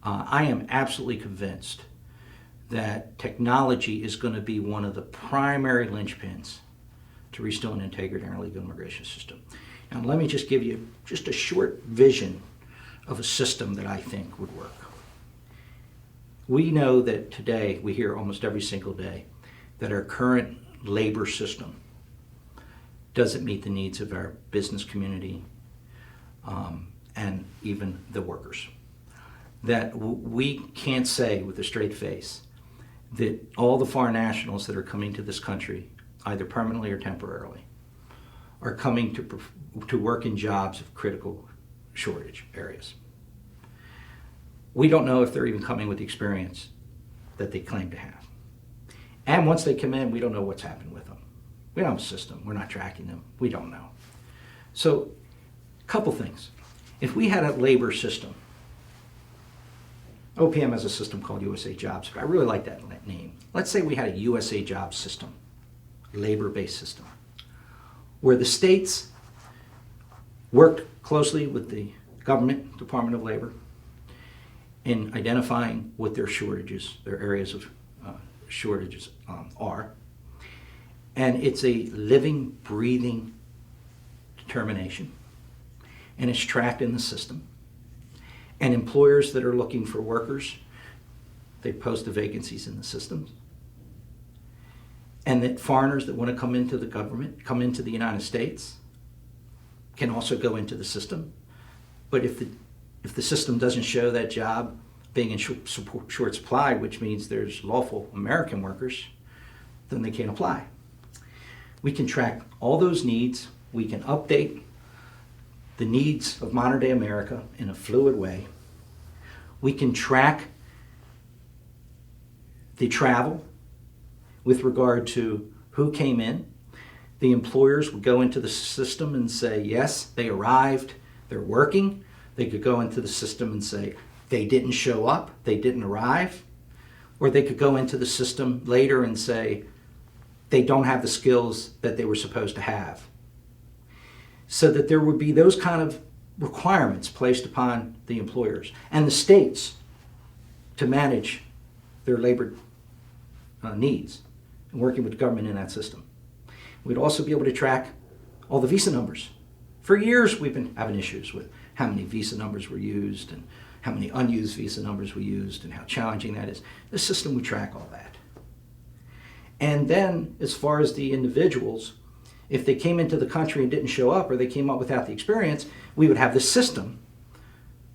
I am absolutely convinced that technology is going to be one of the primary linchpins to restoring integrity in our legal immigration system. And let me just give you just a short vision of a system that I think would work. We know that today, we hear almost every single day, that our current labor system doesn't meet the needs of our business community and even the workers. That we can't say with a straight face that all the foreign nationals that are coming to this country, either permanently or temporarily, are coming to work in jobs of critical shortage areas. We don't know if they're even coming with the experience that they claim to have. And once they come in, we don't know what's happened with them. We don't have a system. We're not tracking them. We don't know. So, a couple things. If we had a labor system, OPM has a system called USA Jobs, but I really like that name. Let's say we had a USA Jobs system, labor-based system, where the states worked closely with the government, Department of Labor, in identifying what their shortages, their areas of shortages are. And it's a living, breathing determination. And it's tracked in the system. And employers that are looking for workers, they post the vacancies in the systems. And that foreigners that want to come into the government, come into the United States, can also go into the system. But if the system doesn't show that job being in short supply, which means there's lawful American workers, then they can't apply. We can track all those needs. We can update the needs of modern day America in a fluid way. We can track the travel with regard to who came in. The employers would go into the system and say, yes, they arrived, they're working. They could go into the system and say, they didn't show up, they didn't arrive. Or they could go into the system later and say, they don't have the skills that they were supposed to have. So that there would be those kind of requirements placed upon the employers and the states to manage their labor needs and working with the government in that system. We'd also be able to track all the visa numbers. For years, we've been having issues with how many visa numbers were used and how many unused visa numbers we used and how challenging that is. The system would track all that. And then, as far as the individuals, if they came into the country and didn't show up or they came up without the experience, we would have this system.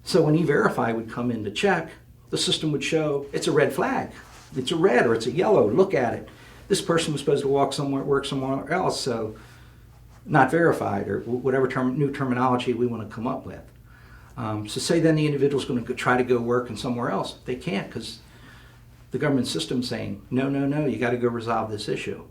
So when E-Verify would come in to check, the system would show it's a red flag. It's a red or it's a yellow. Look at it. This person was supposed to work somewhere else, so not verified, or whatever new terminology we want to come up with. So say then the individual's going to try to go work in somewhere else. They can't because the government system's saying, no, you got to go resolve this issue.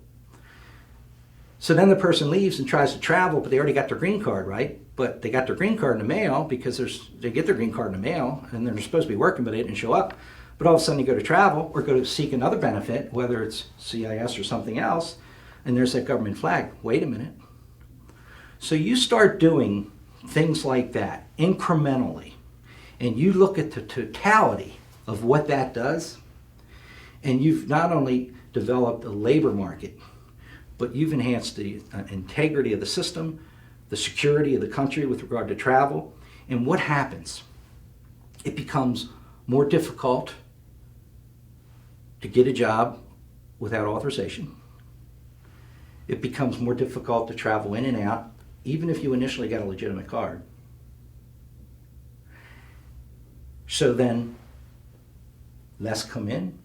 So then the person leaves and tries to travel, but they already got their green card, right? But they got their green card in the mail because they get their green card in the mail and they're supposed to be working, but they didn't show up. But all of a sudden you go to travel or go to seek another benefit, whether it's CIS or something else, and there's that government flag. Wait a minute. So you start doing things like that incrementally, and you look at the totality of what that does, and you've not only developed a labor market, but you've enhanced the integrity of the system, the security of the country with regard to travel. And what happens? It becomes more difficult to get a job without authorization. It becomes more difficult to travel in and out, even if you initially got a legitimate card. So then, less come in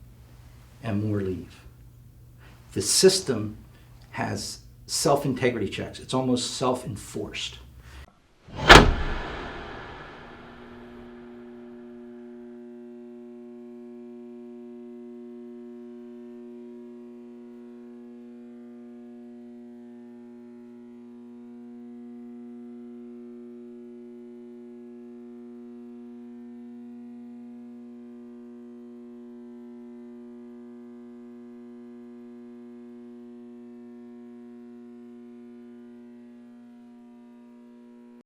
and more leave. The system has self-integrity checks. It's almost self-enforced.